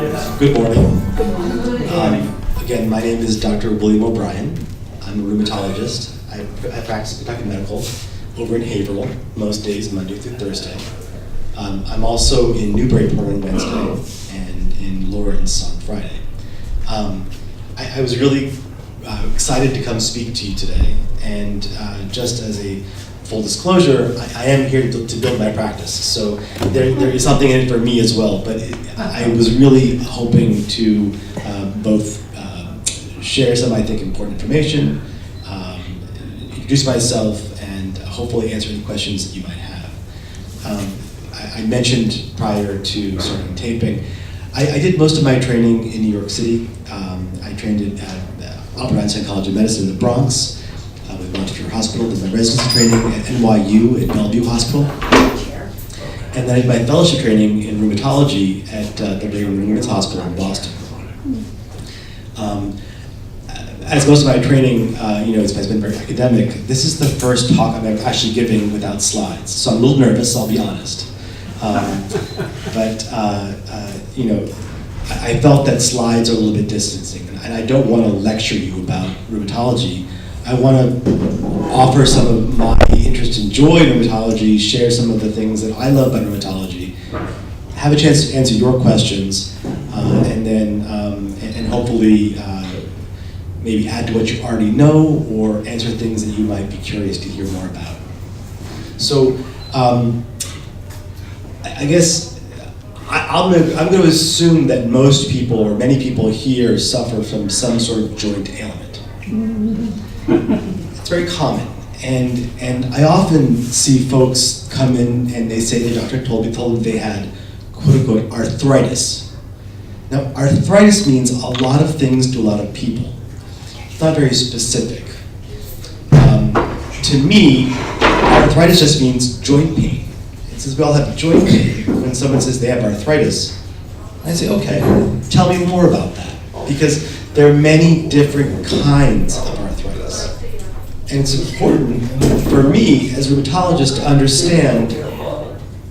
Good morning. Again, my name is Dr. William O'Brien. I'm a rheumatologist. I practice Kentucky Medical over in Haverhill, most days, Monday through Thursday. I'm also in Newburyport on Wednesday and in Lawrence on Friday. I was really excited to come speak to you today, and just as a full disclosure, I am here to build my practice, so there is something in it for me as well, but I was really hoping to both share some, I think, important information, introduce myself, and hopefully answer any questions that you might have. I mentioned prior to starting taping, I did most of my training in New York City. I trained at Albert Einstein College of Medicine in the Bronx, with Contractures Hospital, did my residency training at NYU at Bellevue Hospital. And then I did my fellowship training in rheumatology at the Brigham and Women's Hospital in Boston. As most of my training, has been very academic, this is the first talk I'm actually giving without slides. So I'm a little nervous, I'll be honest. I felt that slides are a little bit distancing, and I don't want to lecture you about rheumatology. I want to offer some of my interest and joy in rheumatology, share some of the things that I love about rheumatology, have a chance to answer your questions, and then hopefully maybe add to what you already know or answer things that you might be curious to hear more about. So I guess I'm going to assume that most people or many people here suffer from some sort of joint ailment. It's very common, and I often see folks come in and they say the doctor told them they had quote-unquote arthritis. Now, arthritis means a lot of things to a lot of people. It's not very specific. To me, arthritis just means joint pain. It says we all have joint pain. When someone says they have arthritis, I say, okay, tell me more about that, because there are many different kinds of arthritis. And it's important for me as a rheumatologist to understand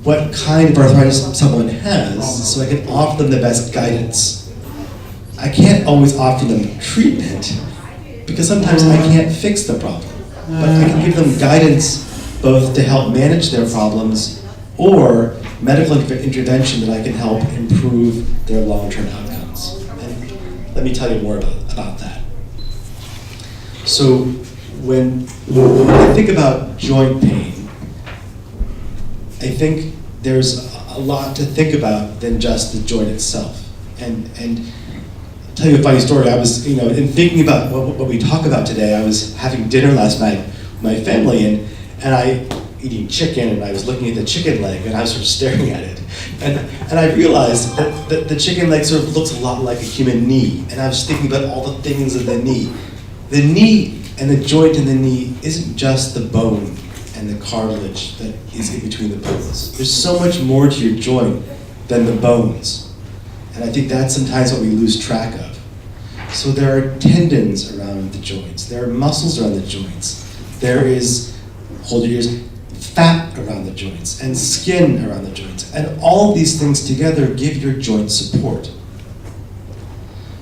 what kind of arthritis someone has so I can offer them the best guidance. I can't always offer them treatment because sometimes I can't fix the problem. But I can give them guidance both to help manage their problems or medical intervention that I can help improve their long-term outcomes. And let me tell you more about that. So when I think about joint pain, I think there's a lot to think about than just the joint itself. And I'll tell you a funny story. I was, in thinking about what we talk about today, I was having dinner last night with my family, and I eating chicken, and I was looking at the chicken leg, and I was sort of staring at it. And I realized that the chicken leg sort of looks a lot like a human knee, and I was thinking about all the things of the knee. The knee and the joint in the knee isn't just the bone and the cartilage that is in between the bones. There's so much more to your joint than the bones. And I think that's sometimes what we lose track of. So there are tendons around the joints. There are muscles around the joints. There is, hold your ears, fat around the joints and skin around the joints. And all of these things together give your joint support.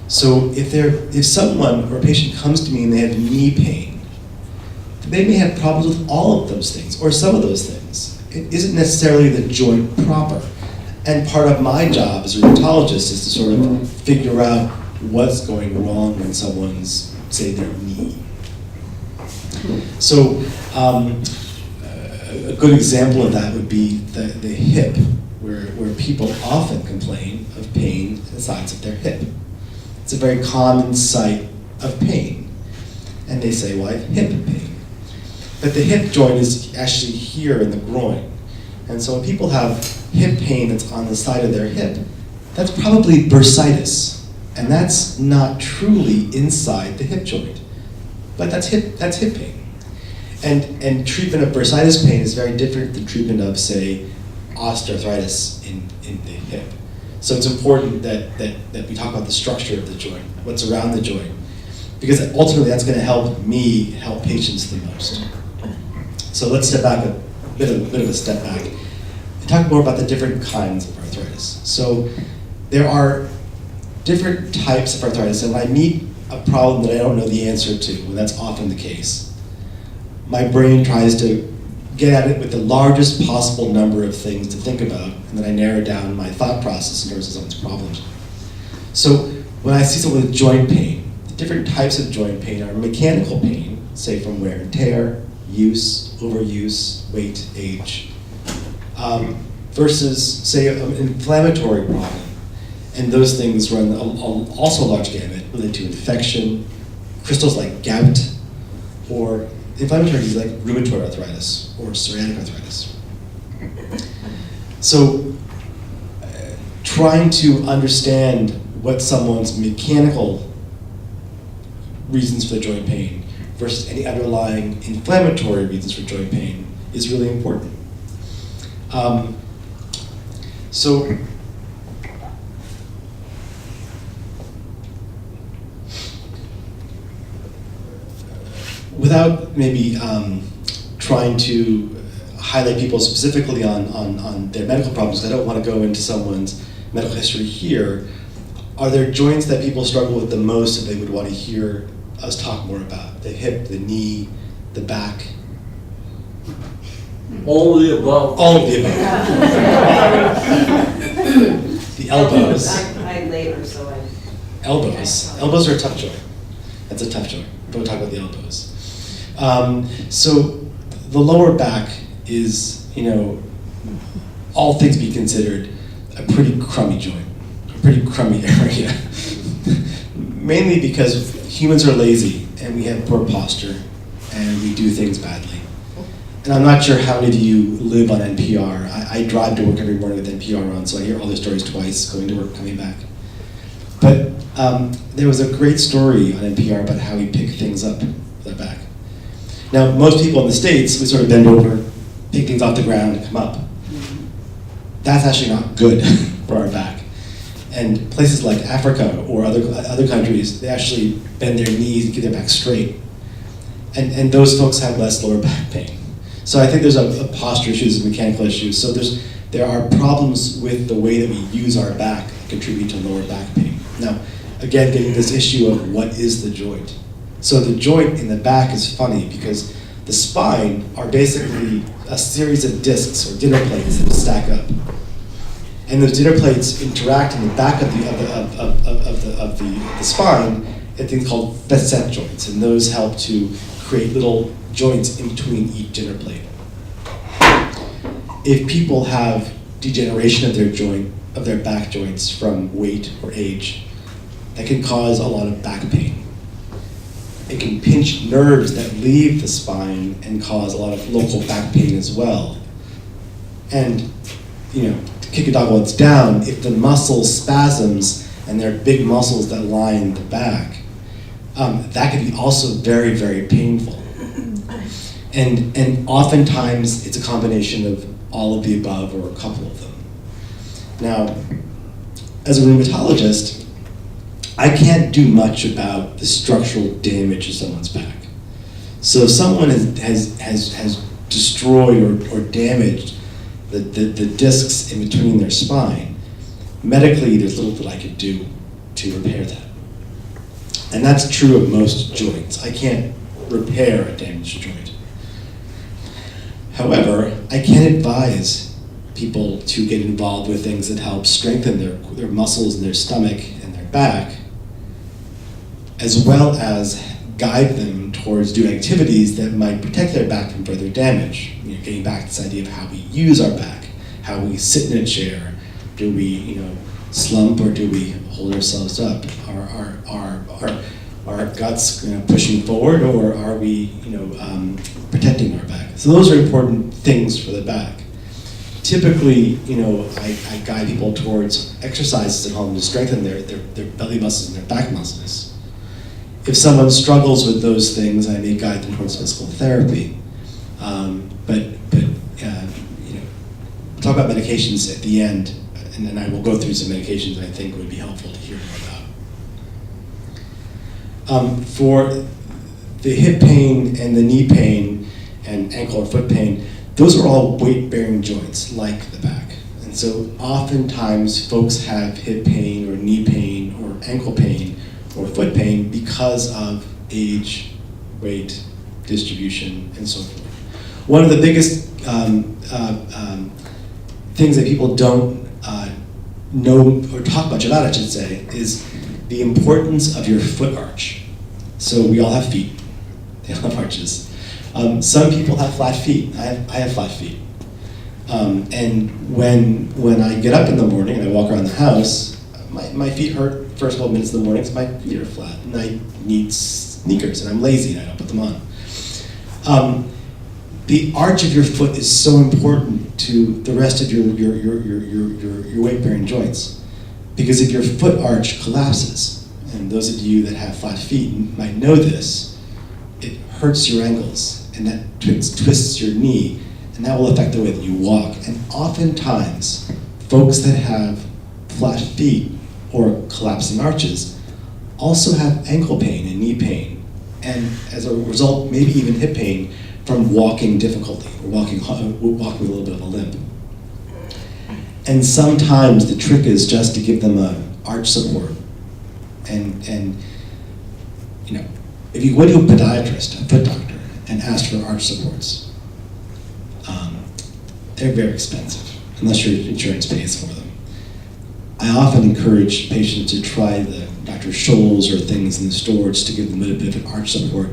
So if someone or a patient comes to me and they have knee pain, they may have problems with all of those things or some of those things. It isn't necessarily the joint proper. And part of my job as a rheumatologist is to sort of figure out what's going wrong when someone's, say, their knee. So a good example of that would be the hip, where people often complain of pain at the sides of their hip. It's a very common site of pain. And they say, well, I have hip pain. But the hip joint is actually here in the groin. And so when people have hip pain that's on the side of their hip, that's probably bursitis. And that's not truly inside the hip joint. But that's hip pain. And treatment of bursitis pain is very different than treatment of, say, osteoarthritis in the hip. So it's important that we talk about the structure of the joint, what's around the joint, because ultimately that's going to help me help patients the most. So let's step back a bit of a step back and talk more about the different kinds of arthritis. So there are different types of arthritis, and when I meet a problem that I don't know the answer to, and that's often the case, my brain tries to get at it with the largest possible number of things to think about, and then I narrow down my thought process in terms of someone's problems. So when I see someone with joint pain, the different types of joint pain are mechanical pain, say from wear and tear, use, overuse, weight, age, versus, say, an inflammatory problem. And those things run also a large gamut related to infection, crystals like gout, or inflammatory disease like rheumatoid arthritis or psoriatic arthritis. So trying to understand what someone's mechanical reasons for the joint pain versus any underlying inflammatory reasons for joint pain is really important. So without maybe trying to highlight people specifically on their medical problems, I don't want to go into someone's medical history here, are there joints that people struggle with the most that they would want to hear us talk more about? The hip, the knee, the back? All of the above. All of the above. The elbows. I labor, so I... Elbows. Elbows are a tough joint. That's a tough joint. Don't talk about the elbows. So the lower back is, all things be considered, a pretty crummy joint, a pretty crummy area. Mainly because humans are lazy and we have poor posture and we do things badly. And I'm not sure how many of you live on NPR. I drive to work every morning with NPR on, so I hear all the stories twice, going to work, coming back. But there was a great story on NPR about how we pick things up with our back. Now, most people in the States, we sort of bend over, pick things off the ground, and come up. That's actually not good for our back. And places like Africa or other countries, they actually bend their knees and get their back straight. And those folks have less lower back pain. So I think there's a posture issues, mechanical issues. So there are problems with the way that we use our back that contribute to lower back pain. Now, again, getting this issue of what is the joint. So the joint in the back is funny because the spine are basically a series of discs or dinner plates that stack up. And those dinner plates interact in the back of the spine at things called facet joints, and those help to create little joints in between each dinner plate. If people have degeneration of their back joints from weight or age, that can cause a lot of back pain. It can pinch nerves that leave the spine and cause a lot of local back pain as well. And, to kick a dog while it's down, if the muscle spasms and there are big muscles that line the back, that can be also very, very painful. And oftentimes it's a combination of all of the above or a couple of them. Now, as a rheumatologist, I can't do much about the structural damage to someone's back. So if someone has destroyed or damaged the discs in between their spine, medically there's little that I could do to repair that. And that's true of most joints. I can't repair a damaged joint. However, I can advise people to get involved with things that help strengthen their muscles in their stomach and their back, as well as guide them towards doing activities that might protect their back from further damage. Getting back to this idea of how we use our back, how we sit in a chair. Do we, slump or do we hold ourselves up? Are our guts pushing forward, or are we protecting our back? So those are important things for the back. Typically, I guide people towards exercises at home to strengthen their belly muscles and their back muscles. If someone struggles with those things, I may guide them towards physical therapy. We'll talk about medications at the end, and then I will go through some medications I think would be helpful to hear more about. For the hip pain and the knee pain and ankle or foot pain, those are all weight-bearing joints like the back. And so oftentimes folks have hip pain or knee pain or ankle pain or foot pain because of age, weight, distribution, and so forth. One of the biggest things that people don't know or talk much about, I should say, is the importance of your foot arch. So we all have feet. They all have arches. Some people have flat feet. I have flat feet. And when I get up in the morning and I walk around the house, my feet hurt first couple minutes in the morning because my feet are flat. And I need sneakers and I'm lazy and I don't put them on. The arch of your foot is so important to the rest of your weight-bearing joints. Because if your foot arch collapses, and those of you that have flat feet might know this, it hurts your ankles, and that twists your knee, and that will affect the way that you walk. And oftentimes, folks that have flat feet or collapsing arches also have ankle pain and knee pain, and as a result, maybe even hip pain from walking difficulty, or walking with a little bit of a limp. And sometimes the trick is just to give them an arch support. And you know, if you go to a podiatrist, a foot doctor, and ask for arch supports, they're very expensive, unless your insurance pays for them. I often encourage patients to try the Dr. Scholl's or things in the stores to give them a bit of an arch support,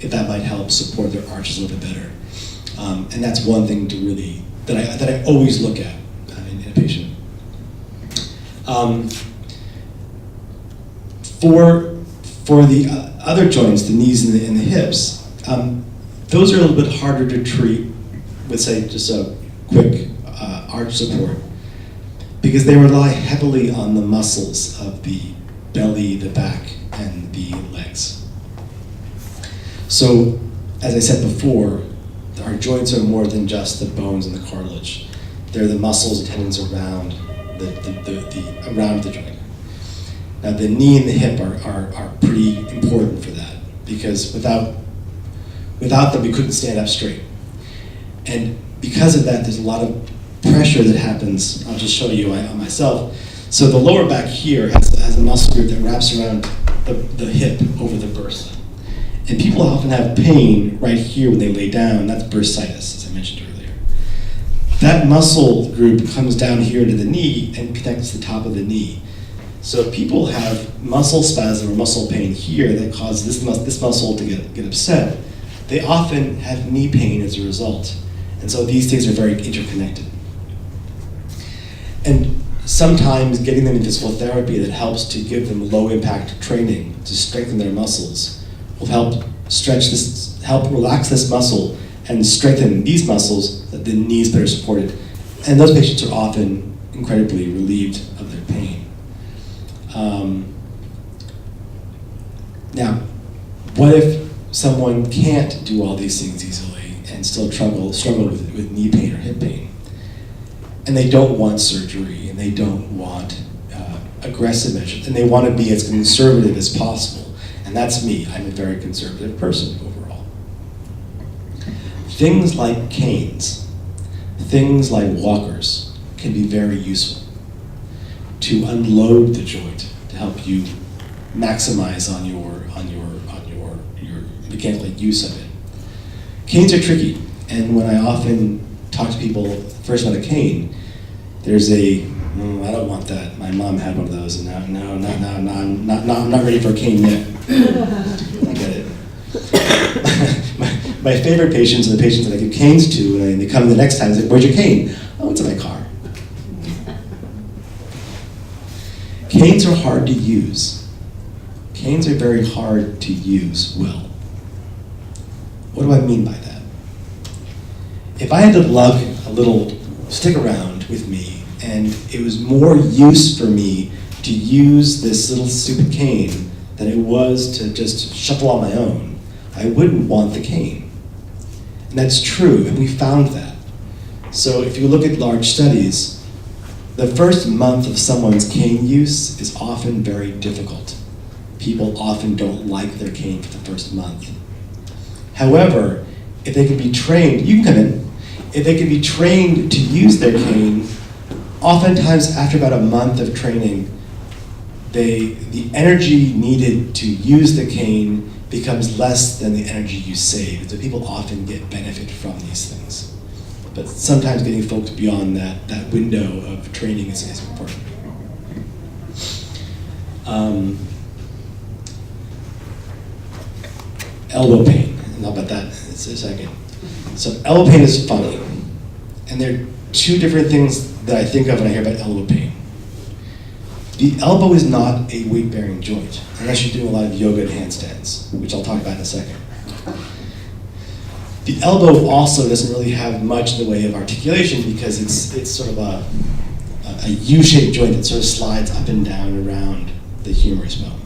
if that might help support their arches a little bit better. And that's one thing to really, that I always look at in a patient. For the other joints, the knees and the hips, those are a little bit harder to treat with, say, just a quick arch support, because they rely heavily on the muscles of the belly, the back, and the legs. So, as I said before, our joints are more than just the bones and the cartilage. They're the muscles and tendons around around the joint. Now, the knee and the hip are pretty important for that, because without them, we couldn't stand up straight. And because of that, there's a lot of pressure that happens. I'll just show you on myself. So the lower back here has a muscle group that wraps around the hip over the bursa. And people often have pain right here when they lay down. That's bursitis, as I mentioned earlier. That muscle group comes down here to the knee and connects the top of the knee. So if people have muscle spasm or muscle pain here that causes this muscle to get upset, they often have knee pain as a result. And so these things are very interconnected. And sometimes getting them in physical therapy that helps to give them low impact training to strengthen their muscles will help relax this muscle and strengthen these muscles that the knees better supported. And those patients are often incredibly relieved of their pain. Now, what if someone can't do all these things easily and still struggle with knee pain or hip pain? And they don't want surgery, and they don't want aggressive measures, and they want to be as conservative as possible. And that's me. I'm a very conservative person overall. Things like canes, things like walkers can be very useful to unload the joint, to help you maximize on your mechanical use of it. Canes are tricky, and when I often talk to people first about a cane, there's I don't want that. My mom had one of those, and I'm not ready for a cane yet. I get it. my favorite patients are the patients that I give canes to, and they come the next time and say, "Where's your cane?" "Oh, it's in my car." Canes are hard to use. Canes are very hard to use well. What do I mean by that? If I had to lug a little stick around with me, and it was more use for me to use this little stupid cane than it was to just shuffle on my own, I wouldn't want the cane. And that's true, and we found that. So if you look at large studies, the first month of someone's cane use is often very difficult. People often don't like their cane for the first month. However, if they can be trained, you can come in, if they can be trained to use their cane, oftentimes after about a month of training, the energy needed to use the cane becomes less than the energy you save. So people often get benefit from these things. But sometimes getting folks beyond that window of training is important. Elbow pain. I'll talk about that in a second. So elbow pain is funny. And there are two different things that I think of when I hear about elbow pain. The elbow is not a weight-bearing joint, unless you're doing a lot of yoga and handstands, which I'll talk about in a second. The elbow also doesn't really have much in the way of articulation because it's sort of a U-shaped joint that sort of slides up and down around the humerus bone.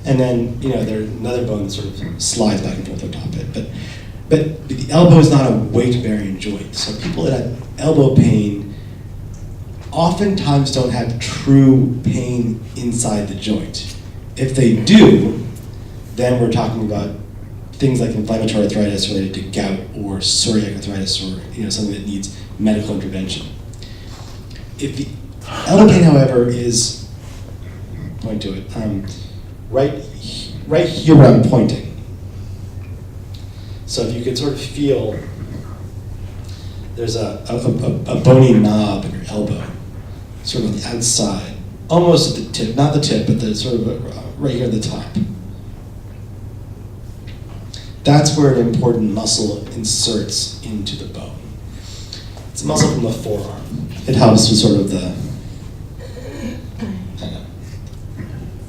And then, there's another bone that sort of slides back and forth on top of it. But the elbow is not a weight-bearing joint. So people that have elbow pain oftentimes don't have true pain inside the joint. If they do, then we're talking about things like inflammatory arthritis related to gout or psoriatic arthritis or something that needs medical intervention. If the elbow pain, however, is, point to it, right here where I'm pointing. So if you could sort of feel, there's a bony knob in your elbow, sort of on the outside, almost at the tip, not the tip, but the sort of right here at the top. That's where an important muscle inserts into the bone. It's a muscle from the forearm. It helps with sort of the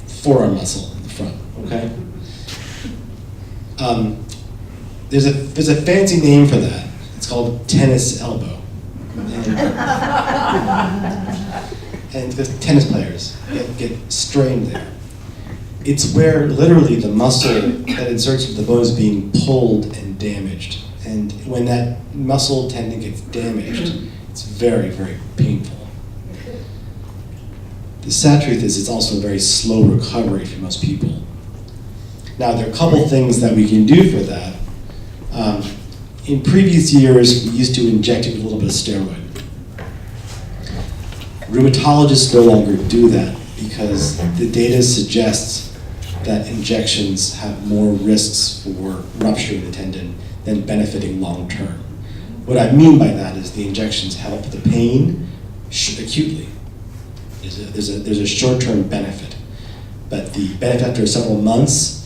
forearm muscle in the front, okay? There's a fancy name for that. It's called tennis elbow. And because tennis players get strained there. It's where literally the muscle that inserts into the bone is being pulled and damaged. And when that muscle tendon gets damaged, it's very, very painful. The sad truth is it's also a very slow recovery for most people. Now, there are a couple things that we can do for that. In previous years, we used to inject it with a little bit of steroid. Rheumatologists no longer do that because the data suggests that injections have more risks for rupturing the tendon than benefiting long term. What I mean by that is the injections help the pain acutely. There's a short-term benefit, but the benefit after several months,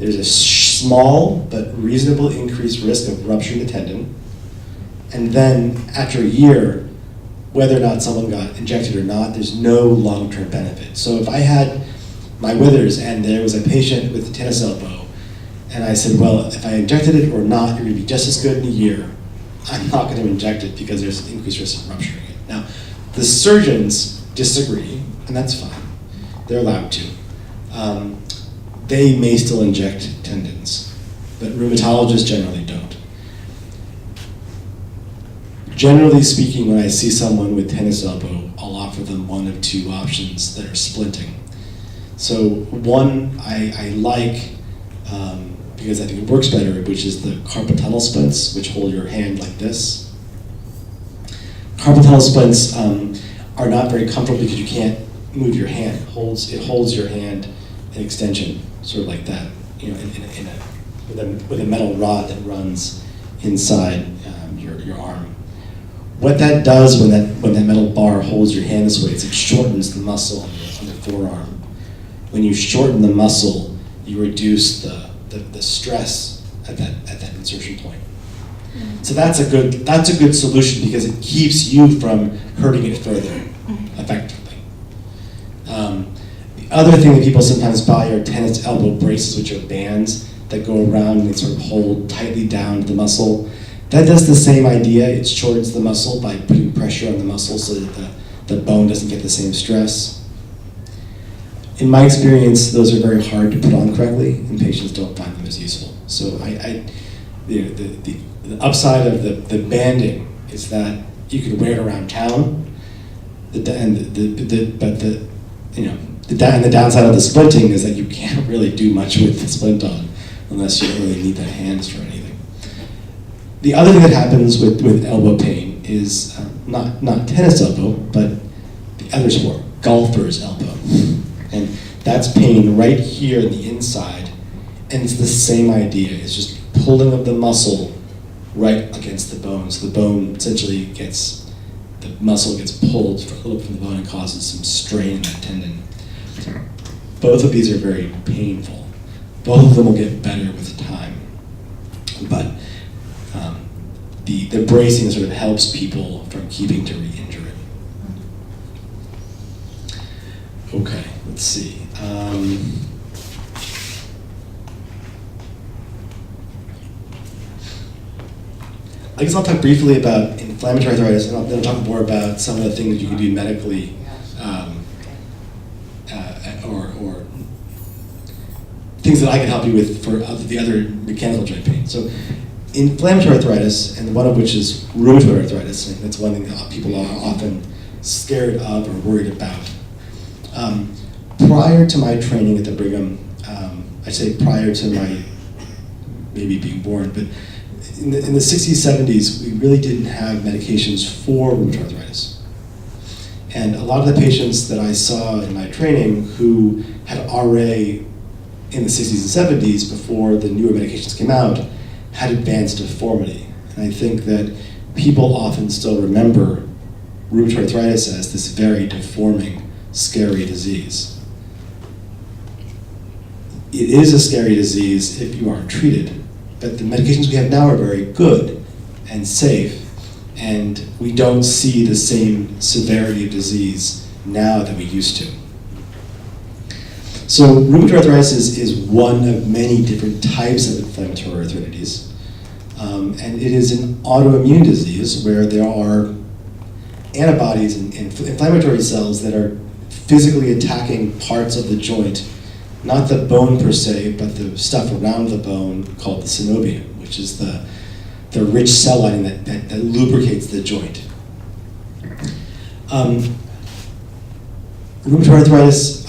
there's a small but reasonable increased risk of rupturing the tendon, and then after a year, whether or not someone got injected or not, there's no long-term benefit. So if I had my withers and there was a patient with a tennis elbow, and I said, well, if I injected it or not, you're going to be just as good in a year, I'm not going to inject it because there's an increased risk of rupturing it. Now, the surgeons disagree, and that's fine. They're allowed to. They may still inject tendons, but rheumatologists generally don't. Generally speaking, when I see someone with tennis elbow, I'll offer them one of two options that are splinting. So one I like, because I think it works better, which is the carpal tunnel splints, which hold your hand like this. Carpal tunnel splints are not very comfortable because you can't move your hand. It holds your hand in extension, sort of like that, with a metal rod that runs inside your arm. What that does when that metal bar holds your hand this way is it shortens the muscle on the forearm. When you shorten the muscle, you reduce the stress at that insertion point. So that's a good solution because it keeps you from hurting it further effectively. The other thing that people sometimes buy are tennis elbow braces, which are bands that go around and they sort of hold tightly down the muscle. That does the same idea. It shortens the muscle by putting pressure on the muscle so that the bone doesn't get the same stress. In my experience, those are very hard to put on correctly, and patients don't find them as useful. So the upside of the banding is that you can wear it around town, and the downside of the splinting is that you can't really do much with the splint on unless you really need the hands for anything. The other thing that happens with elbow pain is not tennis elbow, but the other sport, golfer's elbow. And That's pain right here in the inside, and it's the same idea. It's just pulling of the muscle right against the bone. So the bone essentially the muscle gets pulled a little from the bone and causes some strain in that tendon. Both of these are very painful. Both of them will get better with time. But the bracing sort of helps people from keeping to re-injure it. Okay, let's see. I guess I'll talk briefly about inflammatory arthritis, and then I'll talk more about some of the things you can do medically, or things that I can help you with for the other mechanical joint pain. So, inflammatory arthritis, and one of which is rheumatoid arthritis, and that's one thing that people are often scared of or worried about. Prior to my training at the Brigham, I say prior to my maybe being born, but in the 60s, 70s, we really didn't have medications for rheumatoid arthritis. And a lot of the patients that I saw in my training who had RA in the 60s and 70s before the newer medications came out had advanced deformity. And I think that people often still remember rheumatoid arthritis as this very deforming, scary disease. It is a scary disease if you aren't treated. But the medications we have now are very good and safe, and we don't see the same severity of disease now that we used to. So rheumatoid arthritis is one of many different types of inflammatory arthritis, and it is an autoimmune disease where there are antibodies and inflammatory cells that are physically attacking parts of the joint, not the bone per se, but the stuff around the bone called the synovium, which is the rich cell lining that lubricates the joint. Rheumatoid arthritis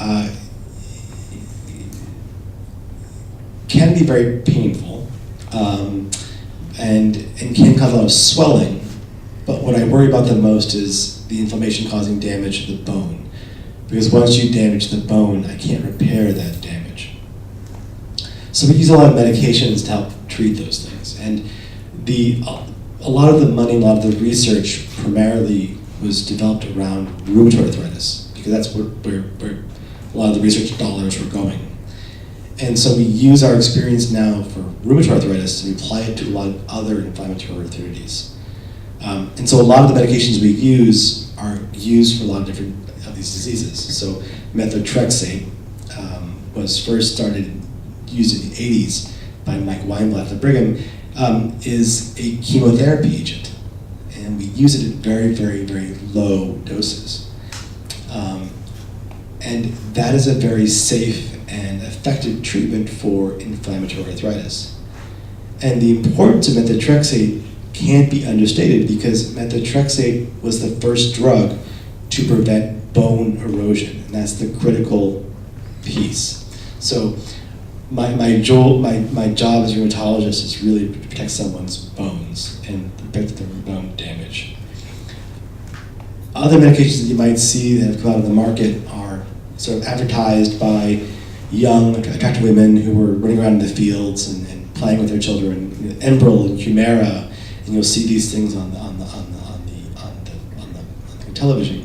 can be very painful and can cause a lot of swelling, but what I worry about the most is the inflammation causing damage to the bone. Because once you damage the bone, I can't repair that damage. So we use a lot of medications to help treat those things. And a lot of the money, a lot of the research primarily was developed around rheumatoid arthritis, because that's where a lot of the research dollars were going. And so we use our experience now for rheumatoid arthritis and apply it to a lot of other inflammatory arthritis. And so a lot of the medications we use are used for a lot of different of these diseases. So methotrexate was first used in the 80s by Mike Weinblatt at the Brigham, is a chemotherapy agent. And we use it at very, very, very low doses. And that is a very safe and effective treatment for inflammatory arthritis. And the importance of methotrexate can't be understated, because methotrexate was the first drug to prevent bone erosion, and that's the critical piece. So my job as a rheumatologist is really to protect someone's bones and prevent their bone damage. Other medications that you might see that have come out of the market are sort of advertised by young, attractive women who were running around in the fields and playing with their children, Enbrel and Humira, and you'll see these things on the television.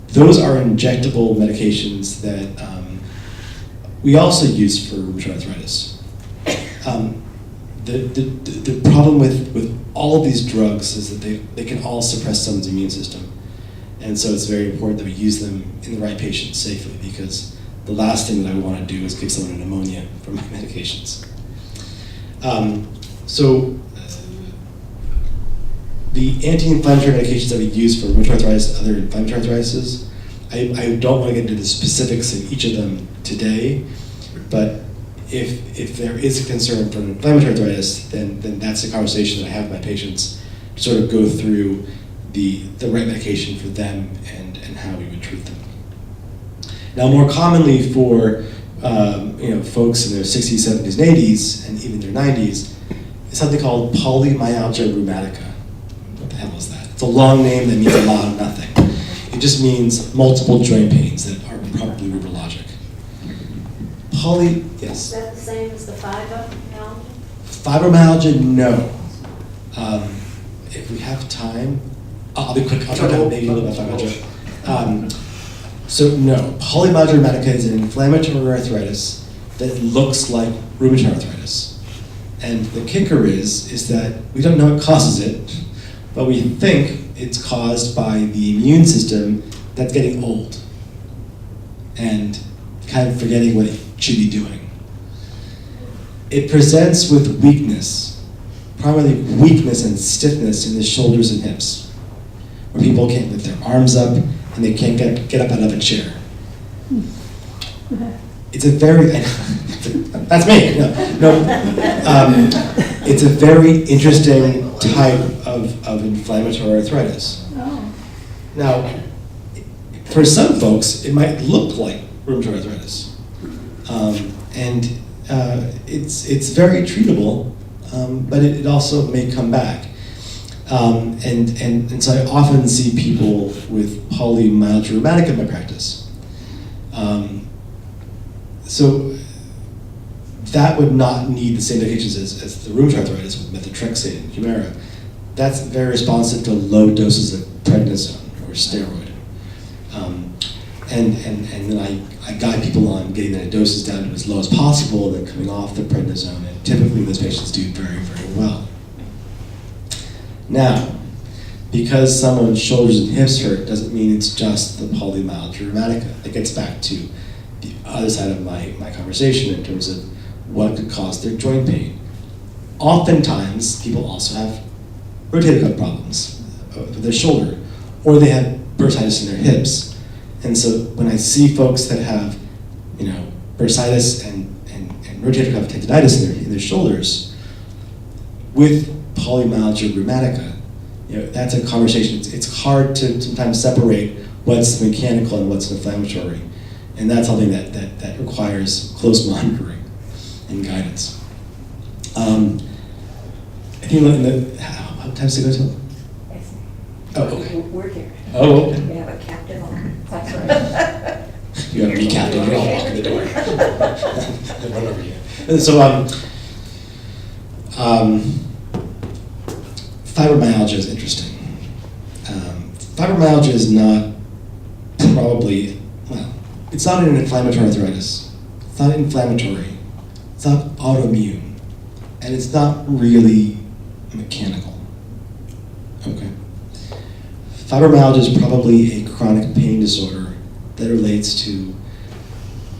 Those are injectable medications that we also use for rheumatoid arthritis. The problem with all of these drugs is that they can all suppress someone's immune system. And so it's very important that we use them in the right patient safely, because the last thing that I want to do is give someone pneumonia from my medications. The anti-inflammatory medications that we use for rheumatoid arthritis and other inflammatory arthritis, I don't want to get into the specifics of each of them today, but if there is a concern for an inflammatory arthritis, then that's a conversation that I have with my patients to sort of go through the right medication for them and how we would treat them. Now, more commonly for folks in their 60s, 70s, and 80s, and even their 90s, is something called polymyalgia rheumatica. What the hell is that? It's a long name that means a lot of nothing. It just means multiple joint pains that are probably rheumatologic. Yes. Is that the same as the fibromyalgia? Fibromyalgia, no. If we have time, I'll be quick. I'll try to maybe a little bit about fibromyalgia. So no, polymyalgia rheumatica is an inflammatory arthritis that looks like rheumatoid arthritis. And the kicker is that we don't know what causes it, but we think it's caused by the immune system that's getting old and kind of forgetting what it should be doing. It presents with weakness, primarily weakness and stiffness in the shoulders and hips, where people can't lift their arms up and they can't get up out of a chair. It's a very, that's me, it's a very interesting type of inflammatory arthritis. Oh. Now, for some folks, it might look like rheumatoid arthritis. It's very treatable, but it also may come back. And so I often see people with polymyalgia rheumatica in my practice. So that would not need the same medications as the rheumatoid arthritis with methotrexate and Humira. That's very responsive to low doses of prednisone or steroid. And then I guide people on getting their doses down to as low as possible, then coming off the prednisone, and typically those patients do very, very well. Now, because someone's shoulders and hips hurt doesn't mean it's just the polymyalgia rheumatica. It gets back to the other side of my conversation in terms of what could cause their joint pain. Oftentimes, people also have rotator cuff problems with their shoulder, or they have bursitis in their hips. And so when I see folks that have, bursitis and rotator cuff tendinitis in their shoulders with polymyalgia rheumatica, that's a conversation. It's hard to sometimes separate what's mechanical and what's inflammatory. And that's something that requires close monitoring and guidance. I think how time's it go till? Oh, okay. We're here. Oh, okay. We have a captain on. That's right. You have me captain, I'll walk in the door. Run over you. And so, fibromyalgia is interesting. Fibromyalgia is not it's not an inflammatory arthritis. It's not inflammatory. It's not autoimmune. And it's not really mechanical. Okay. Fibromyalgia is probably a chronic pain disorder that relates to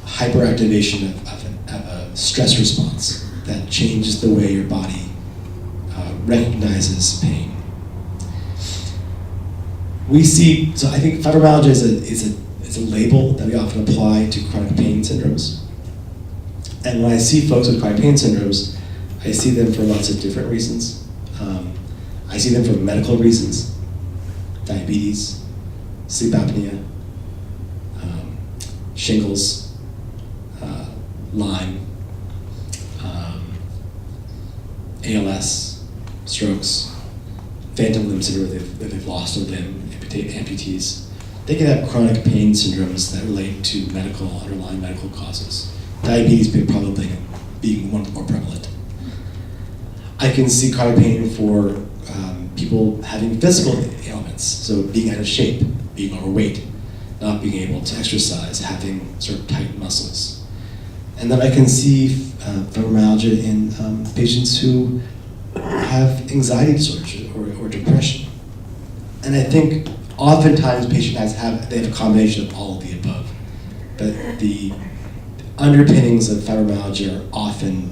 hyperactivation of a stress response that changes the way your body recognizes pain. So I think fibromyalgia is a label that we often apply to chronic pain syndromes. And when I see folks with chronic pain syndromes, I see them for lots of different reasons. I see them for medical reasons: diabetes, sleep apnea, shingles, Lyme, ALS, strokes, phantom limb syndrome if they've lost a limb, amputees. They can have chronic pain syndromes that relate to underlying medical causes. Diabetes probably being one of the more prevalent. I can see chronic pain for people having physical ailments, so being out of shape, being overweight, not being able to exercise, having sort of tight muscles. And then I can see fibromyalgia in patients who have anxiety disorders or depression. And I think oftentimes patients have a combination of all of the above. But the underpinnings of fibromyalgia are often,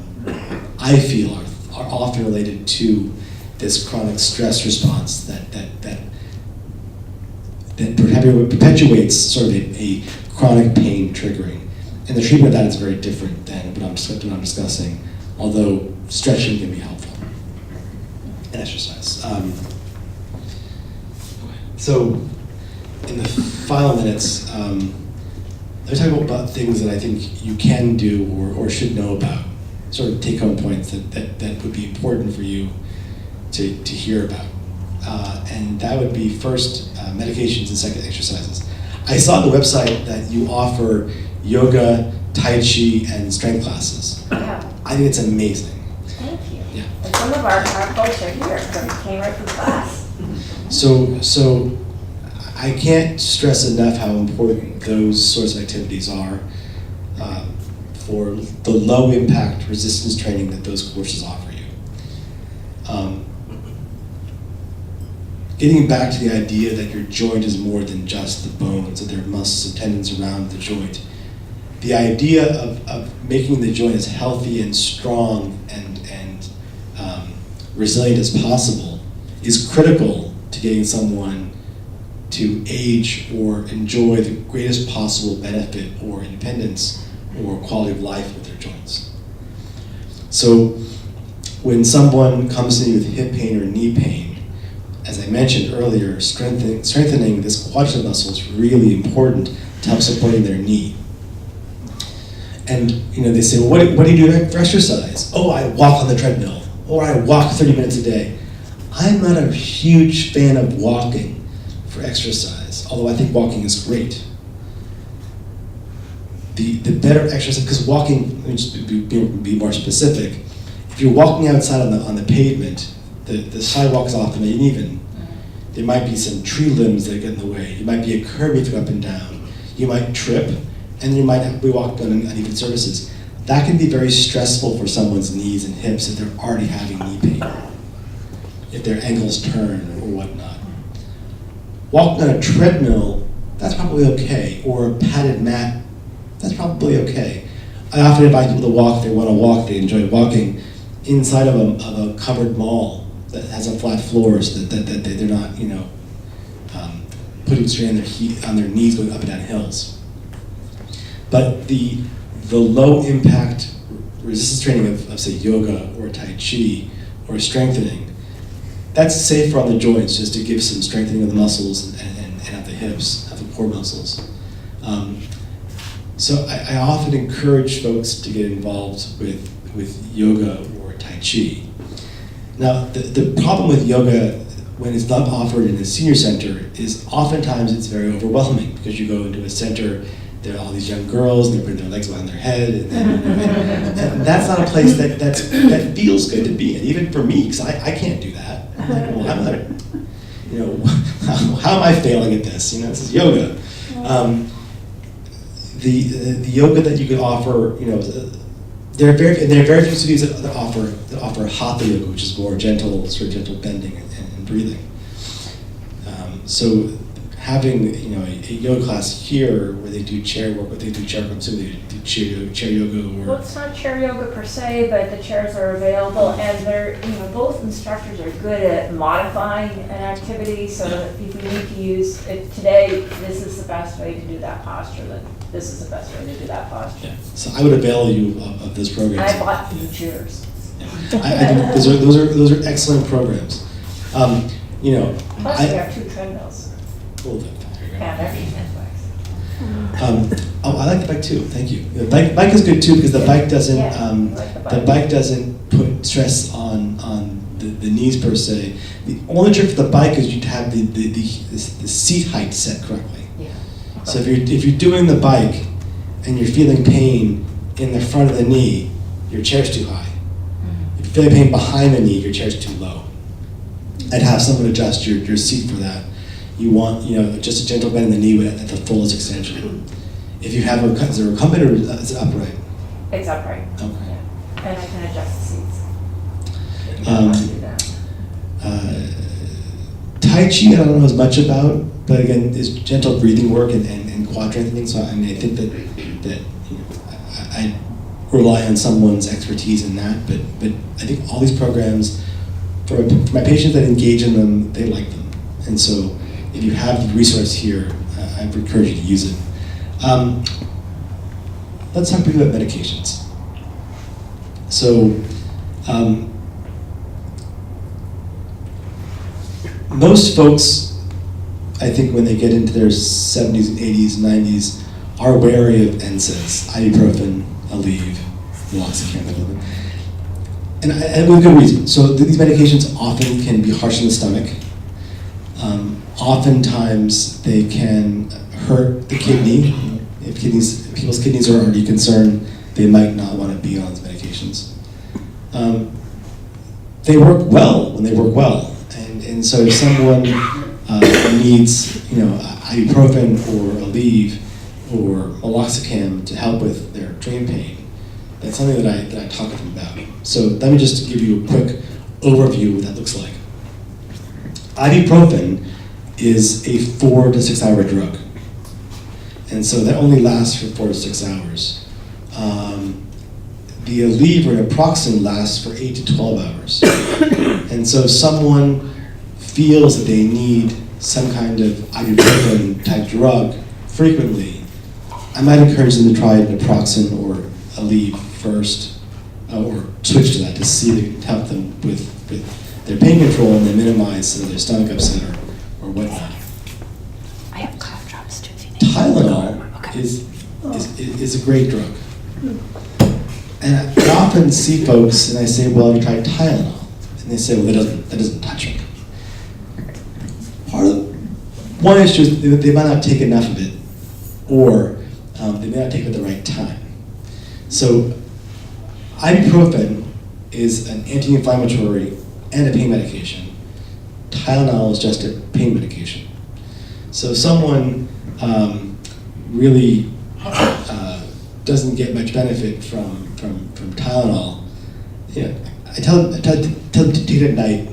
I feel, are often related to this chronic stress response that perpetuates sort of a chronic pain triggering. And the treatment of that is very different than what I'm discussing, although stretching can be helpful, and exercise. So in the final minutes, let me talk about things that I think you can do or should know about, sort of take-home points that would be important for you to hear about. And that would be first, medications, and second, exercises. I saw on the website that you offer yoga, Tai Chi and strength classes. Yeah. I think it's amazing. Thank you. Yeah. And some of our folks are here, because they came right from class. So I can't stress enough how important those sorts of activities are for the low impact resistance training that those courses offer you. Getting back to the idea that your joint is more than just the bones, that there are muscles and tendons around the joint. The idea of making the joint as healthy and strong and resilient as possible is critical to getting someone to age or enjoy the greatest possible benefit or independence or quality of life with their joints. So when someone comes to me with hip pain or knee pain, as I mentioned earlier, strengthening this quadricep muscle is really important to help supporting their knee. And they say, well, what do you do for exercise? Oh, I walk on the treadmill, or I walk 30 minutes a day. I'm not a huge fan of walking for exercise, although I think walking is great. The better exercise, because walking, let me just be more specific, if you're walking outside on the pavement, the sidewalk is often uneven. There might be some tree limbs that get in the way. It might be a curb you have to go up and down. You might trip, and you might be walking on uneven surfaces. That can be very stressful for someone's knees and hips if they're already having knee pain, if their ankles turn or whatnot. Walking on a treadmill, that's probably okay, or a padded mat, that's probably okay. I often invite people to walk, they want to walk, they enjoy walking inside of a covered mall that has a flat floor so that they're not, putting strain on their knees going up and down hills. But the low impact resistance training of say yoga or Tai Chi or strengthening, that's safer on the joints just to give some strengthening of the muscles and at the hips, at the core muscles. So I often encourage folks to get involved with yoga or Tai Chi. Now, the problem with yoga when it's not offered in a senior center is oftentimes it's very overwhelming because you go into a center, there are all these young girls and they're putting their legs behind their head and that's not a place that feels good to be in, even for me, because I can't do that. Well, I'm not, how am I failing at this? This is yoga. The yoga that you can offer, there are very few studios that offer hatha yoga, which is more gentle, sort of gentle bending and breathing. So having a yoga class here where they do chair work, they do chair yoga, or well, it's not chair yoga per se, but the chairs are available, and they're both instructors are good at modifying an activity. So that if you need to use it today, this is the best way to do that posture. Then this is the best way to do that posture. Yeah. So I would avail you of those programs. I bought new chairs. Yeah. I think those are excellent programs. Plus, we have 2 treadmills. Cool. And everything. I like the bike too. Thank you. The bike is good too because the bike doesn't the bike doesn't put stress on the knees per se. The only trick for the bike is you have the seat height set correctly. Yeah. So if you're doing the bike and you're feeling pain in the front of the knee, your chair's too high. If you're feeling pain behind the knee, your chair's too low. I'd have someone adjust your seat for that. You want, just a gentle bend in the knee at the fullest extension. If you have is it recumbent or is it upright? It's upright. Okay. Yeah. And I can adjust the seats. Tai Chi, I don't know as much about, but again, is gentle breathing work and quad strengthening. So I think that I rely on someone's expertise in that. But I think all these programs, for my patients that engage in them, they like them, and so. If you have the resource here, I would encourage you to use it. Let's talk briefly about medications. So, most folks, I think when they get into their 70s, 80s, 90s, are wary of NSAIDs, ibuprofen, Aleve, Loxapine, and with good reason. So these medications often can be harsh on the stomach. Oftentimes they can hurt the kidney, If people's kidneys are already concerned, they might not want to be on these medications. They work well when they work well, and so if someone needs, ibuprofen or Aleve or meloxicam to help with their joint pain, that's something that I talk to them about. So let me just give you a quick overview of what that looks like. Ibuprofen is a 4 to 6 hour drug, and so that only lasts for 4 to 6 hours. The Aleve or naproxen lasts for 8 to 12 hours. And so if someone feels that they need some kind of ibuprofen type drug frequently, I might encourage them to try naproxen or Aleve first, or switch to that to see if it can help them with their pain control and then minimize some of their stomach upset or whatnot. I have cough drops too if you need. Tylenol is a great drug. And I often see folks and I say, well, have you tried Tylenol? And they say, well, that doesn't touch me. One issue is they might not take enough of it, or they may not take it at the right time. So ibuprofen is an anti-inflammatory and a pain medication. Tylenol is just a pain medication. So if someone really doesn't get much benefit from Tylenol, I tell them to take it at night.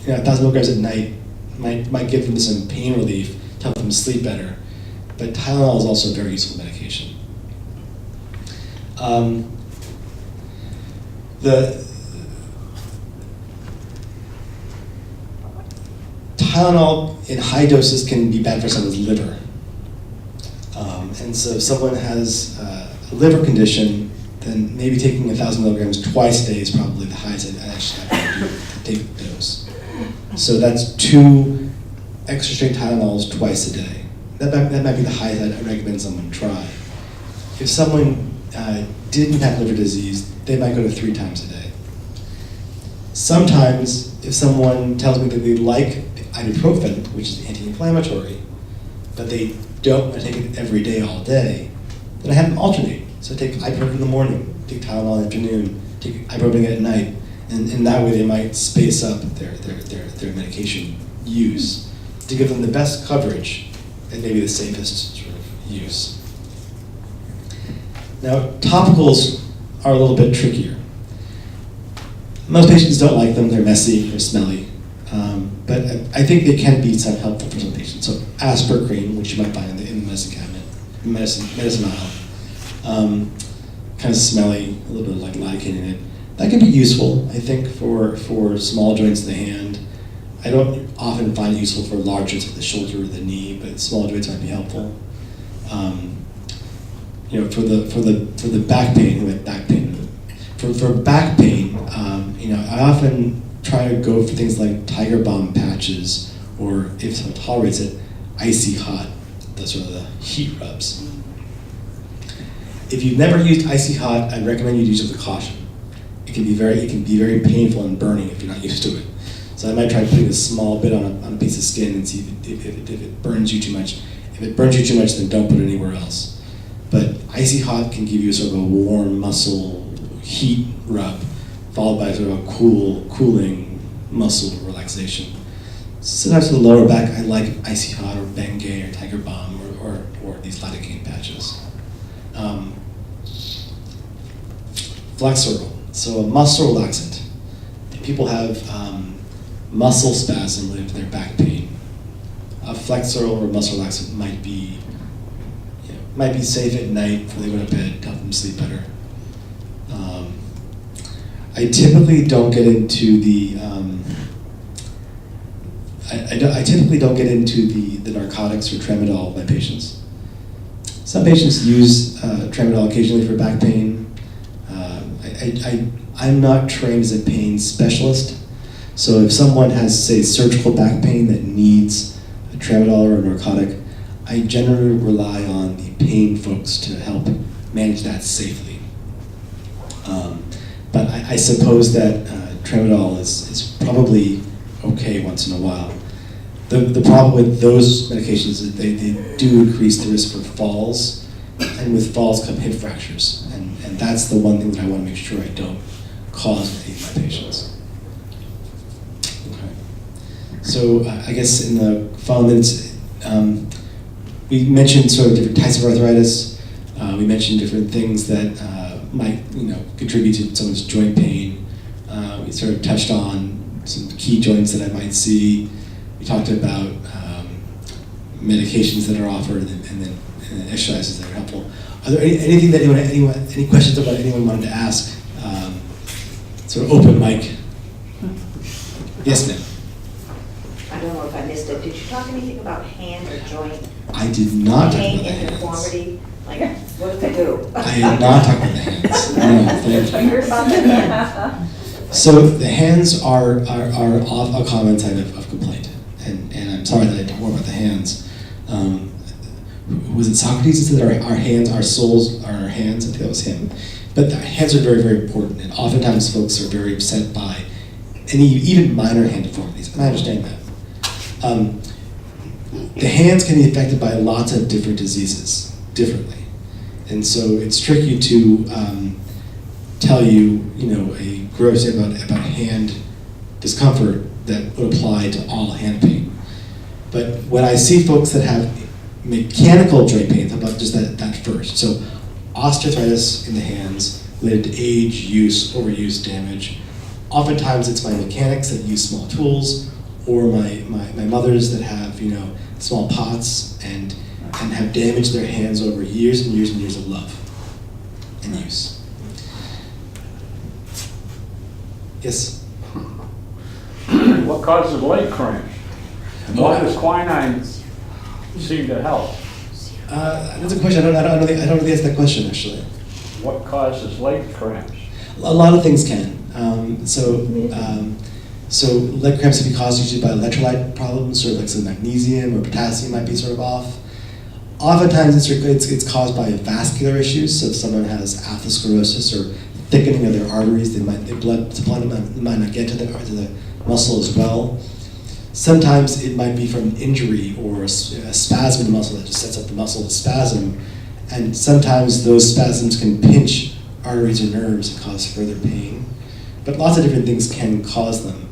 1,000 milligrams at night might give them some pain relief, to help them sleep better. But Tylenol is also a very useful medication. The Tylenol in high doses can be bad for someone's liver. And so if someone has a liver condition, then maybe taking 1,000 milligrams twice a day is probably the highest I actually have to do to take the dose. So that's 2 extra strength Tylenols twice a day. That might be the highest I'd recommend someone try. If someone didn't have liver disease, they might go to 3 times a day. Sometimes, if someone tells me that they like ibuprofen, which is anti-inflammatory, but they don't want to take it every day, all day, then I have them alternate. So take ibuprofen in the morning, take Tylenol in the afternoon, take ibuprofen at night, and that way they might space up their medication use to give them the best coverage and maybe the safest sort of use. Now, topicals are a little bit trickier. Most patients don't like them, they're messy, they're smelly, but I think they can be some helpful for some patients. So Aspirin, which you might find in the medicine cabinet, medicine aisle, kind of smelly, a little bit like lidocaine in it. That can be useful, I think, for small joints in the hand. I don't often find it useful for large joints like the shoulder or the knee, but small joints might be helpful. For the back pain, for back pain, I often try to go for things like Tiger Balm patches, or if someone tolerates it, icy hot, those sort of the heat rubs. If you've never used icy hot, I'd recommend you use it with caution. It can be very painful and burning if you're not used to it. So I might try putting a small bit on a piece of skin and see if it burns you too much. If it burns you too much, then don't put it anywhere else. But icy hot can give you sort of a warm muscle heat rub, followed by sort of a cooling muscle relaxation. Sometimes for the lower back, I like icy hot or Bengay or Tiger Balm or these lidocaine patches. Flexeril, so a muscle relaxant. People have muscle spasm with their back pain. A Flexeril or muscle relaxant might be safe at night before they go to bed to help them sleep better. I typically don't get into the narcotics or tramadol with my patients. Some patients use tramadol occasionally for back pain. I'm not trained as a pain specialist, so if someone has, say, surgical back pain that needs a tramadol or a narcotic, I generally rely on the pain folks to help manage that safely. But I suppose that tramadol is probably okay once in a while. The problem with those medications is that they do increase the risk for falls and with falls come hip fractures. And that's the one thing that I want to make sure I don't cause with any of my patients. Okay. So I guess in the final minutes, we mentioned sort of different types of arthritis. We mentioned different things that might contribute to someone's joint pain. We sort of touched on some key joints that I might see. We talked about medications that are offered and then exercises that are helpful. Are there anything that any questions about anyone wanted to ask? Sort of open mic. Yes, ma'am. I don't know if I missed it. Did you talk anything about hand or joint? I did not talk Pain about the hands. uniformity? Like, what do they do? I did not talk about the hands. No, thank you. So the hands are a common type of complaint, and I'm sorry that I talked more about the hands. Was it Socrates who said our hands, our souls are our hands? I think that was him. But the hands are very, very important, and oftentimes folks are very upset by any even minor hand deformities, and I understand that. The hands can be affected by lots of different diseases differently, and so it's tricky to tell you, a gross thing about hand discomfort that would apply to all hand pain. But when I see folks that have mechanical joint pain, how about just that first? So osteoarthritis in the hands related to age, use, overuse, damage. Oftentimes it's my mechanics that use small tools, or my mothers that have small pots and have damaged their hands over years and years and years of love and use. Yes? What causes leg cramps? Why does quinine seem to help? That's a question. I don't know the answer to that question, actually. What causes leg cramps? A lot of things can. So leg cramps can be caused usually by electrolyte problems, sort of like some magnesium or potassium might be sort of off. Oftentimes it's caused by vascular issues. So if someone has atherosclerosis or thickening of their arteries, their blood supply might not get to the muscle as well. Sometimes it might be from an injury or a spasm in the muscle that just sets up the muscle to spasm. And sometimes those spasms can pinch arteries or nerves and cause further pain. But lots of different things can cause them.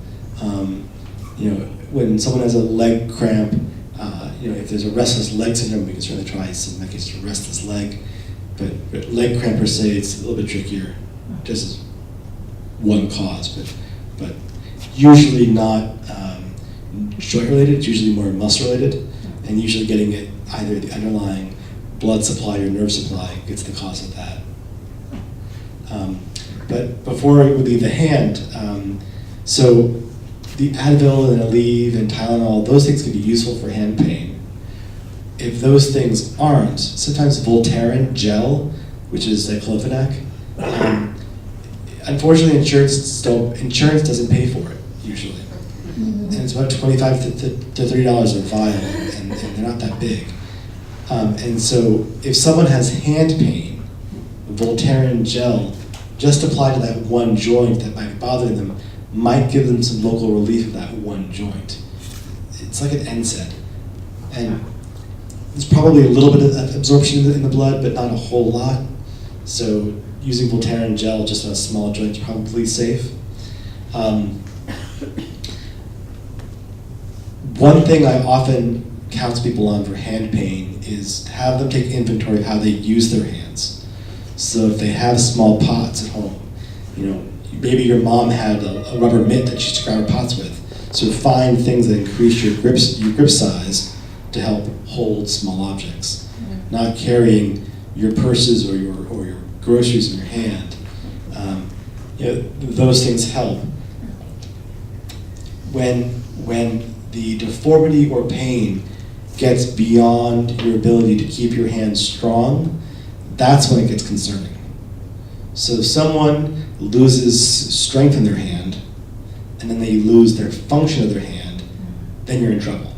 When someone has a leg cramp, if there's a restless leg syndrome, we can certainly try some medications for restless leg. But leg cramp per se, it's a little bit trickier, just as one cause, but usually not joint related. It's usually more muscle related, and usually getting it either the underlying blood supply or nerve supply gets the cause of that. But before we leave the hand, so the Advil and Aleve and Tylenol, those things can be useful for hand pain. If those things aren't, sometimes Voltaren gel, which is diclofenac, unfortunately insurance doesn't pay for it usually. And it's about $25 to $30 a vial, and they're not that big. And so if someone has hand pain, Voltaren gel, just applied to that one joint that might be bothering them, might give them some local relief of that one joint. It's like an NSAID. And there's probably a little bit of absorption in the blood, but not a whole lot. So using Voltaren gel just on a small joint is probably safe. One thing I often counsel people on for hand pain is to have them take inventory of how they use their hands. So if they have small pots at home, maybe your mom had a rubber mitt that she used to grab her pots with. So find things that increase your grip size to help hold small objects. Not carrying your purses or your groceries in your hand. Those things help. When the deformity or pain gets beyond your ability to keep your hand strong, that's when it gets concerning. So if someone loses strength in their hand, and then they lose their function of their hand, then you're in trouble.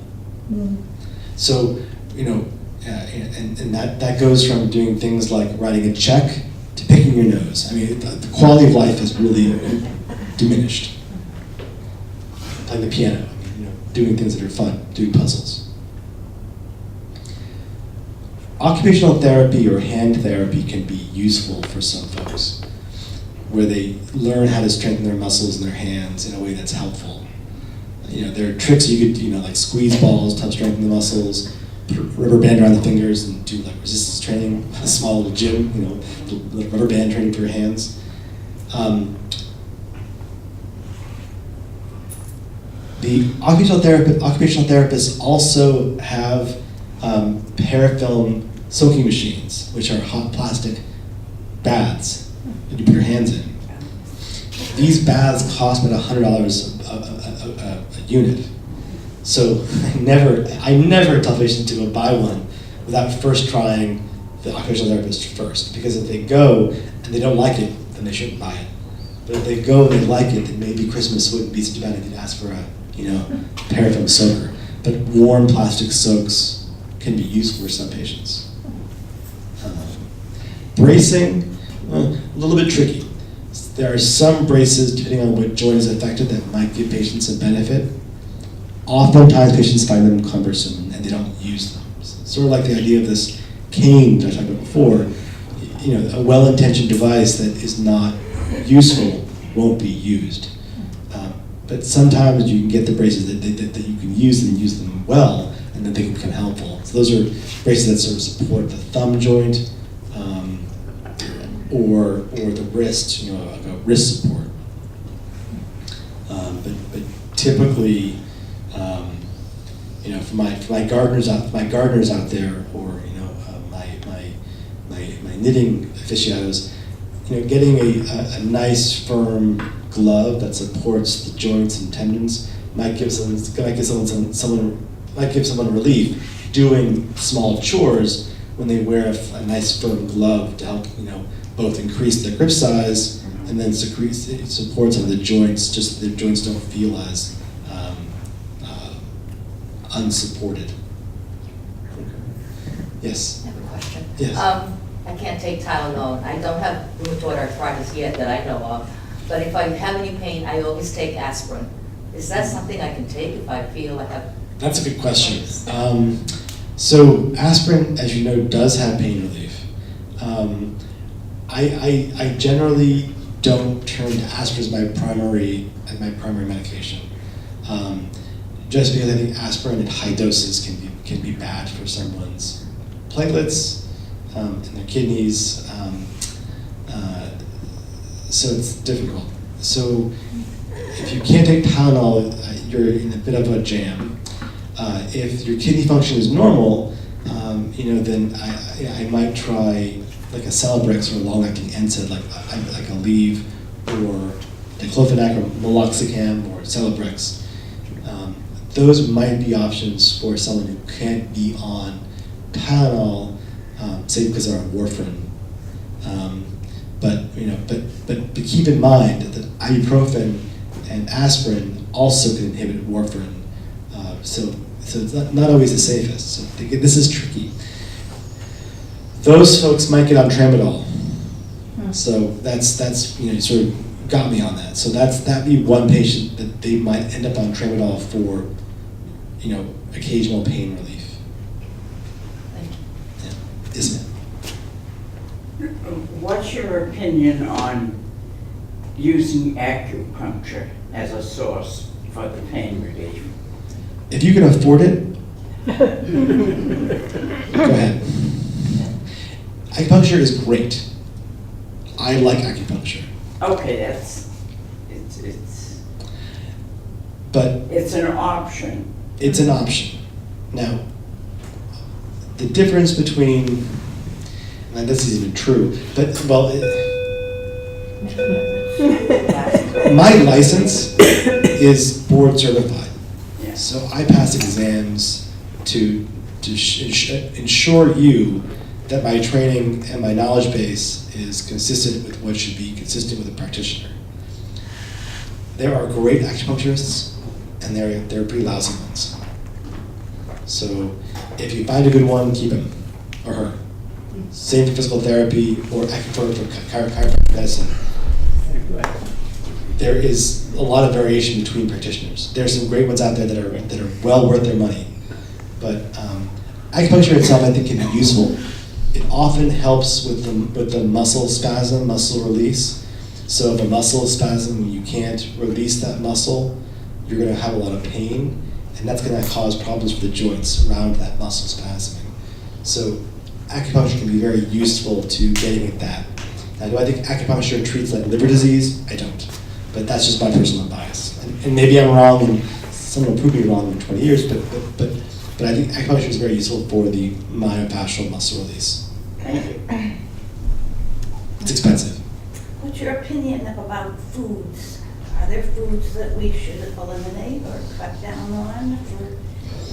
So, and that goes from doing things like writing a check to picking your nose. I mean, the quality of life has really diminished. Playing the piano, doing things that are fun, doing puzzles. occupational therapy or hand therapy can be useful for some folks, where they learn how to strengthen their muscles in their hands in a way that's helpful. There are tricks you could, like squeeze balls to help strengthen the muscles, put a rubber band around the fingers and do like resistance training, a small little gym, little rubber band training for your hands. The occupational therapists also have parafilm soaking machines, which are hot plastic baths that you put your hands in. These baths cost about $100 a unit. So I never tell patients to go buy one without first trying the occupational therapist first, because if they go and they don't like it, then they shouldn't buy it. But if they go and they like it, then maybe Christmas wouldn't be such a bad idea to ask for a parafilm soaker. But warm plastic soaks can be useful for some patients. Bracing, a little bit tricky. There are some braces, depending on what joint is affected, that might give patients a benefit. Oftentimes patients find them cumbersome and they don't use them. Sort of like the idea of this cane that I talked about before. A well-intentioned device that is not useful won't be used. But sometimes you can get the braces that you can use and use them well, and then they can become helpful. So those are braces that sort of support the thumb joint, or the wrist, like a wrist support. But typically, for my gardeners out there, or my knitting aficionados, getting a nice firm glove that supports the joints and tendons might give someone relief doing small chores when they wear a nice firm glove to help both increase the grip size and then support some of the joints, just so the joints don't feel as unsupported. Yes? I have a question. Yes. I can't take Tylenol. I don't have rheumatoid arthritis yet that I know of, but if I have any pain, I always take aspirin. Is that something I can take if I feel I have? That's a good question. So aspirin, as you know, does have pain relief. I generally don't turn to aspirin as my primary medication, just because I think aspirin at high doses can be bad for someone's platelets and their kidneys. So it's difficult. So if you can't take Tylenol, you're in a bit of a jam. If your kidney function is normal, then I might try like a Celebrex or a long-acting NSAID, like Aleve or diclofenac or meloxicam or Celebrex. Those might be options for someone who can't be on Tylenol, say because they're on warfarin. But keep in mind that ibuprofen and aspirin also can inhibit warfarin. So it's not always the safest. So this is tricky. Those folks might get on tramadol. So that's sort of got me on that. So that'd be one patient that they might end up on tramadol for, occasional pain relief. Thank you. Yeah. Yes, ma'am. What's your opinion on using acupuncture as a source for the pain relief? If you can afford it, go ahead. Acupuncture is great. I like acupuncture. Okay, But it's an option. it's an option. Now, the difference between, and this isn't even true, but my license is board certified. Yeah. So I pass exams to ensure you that my training and my knowledge base is consistent with what should be consistent with a practitioner. There are great acupuncturists, and there are pretty lousy ones. So if you find a good one, keep him or her. Same for physical therapy or acupuncture for chiropractic medicine. There is a lot of variation between practitioners. There's some great ones out there that are well worth their money, but acupuncture itself, I think, can be useful. It often helps with the muscle spasm, muscle release. So if a muscle is spasm, you can't release that muscle, you're going to have a lot of pain, and that's going to cause problems for the joints around that muscle spasming. So acupuncture can be very useful to getting at that. Now, do I think acupuncture treats like liver disease? I don't. But that's just my personal bias. And maybe I'm wrong, and someone will prove me wrong in 20 years, but I think acupuncture is very useful for the myofascial muscle release. It's expensive. What's your opinion about foods? Are there foods that we should eliminate or cut down on for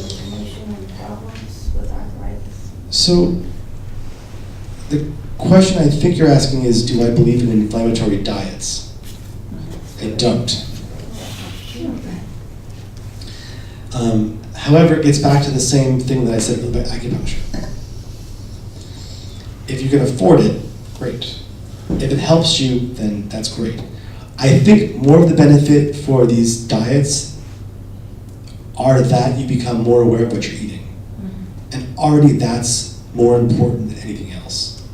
inflammation and problems with arthritis? So the question I think you're asking is, do I believe in inflammatory diets? I don't. However, it gets back to the same thing that I said about acupuncture. If you can afford it, great. If it helps you, then that's great. I think more of the benefit for these diets are that you become more aware of what you're eating. And already that's more important than anything else.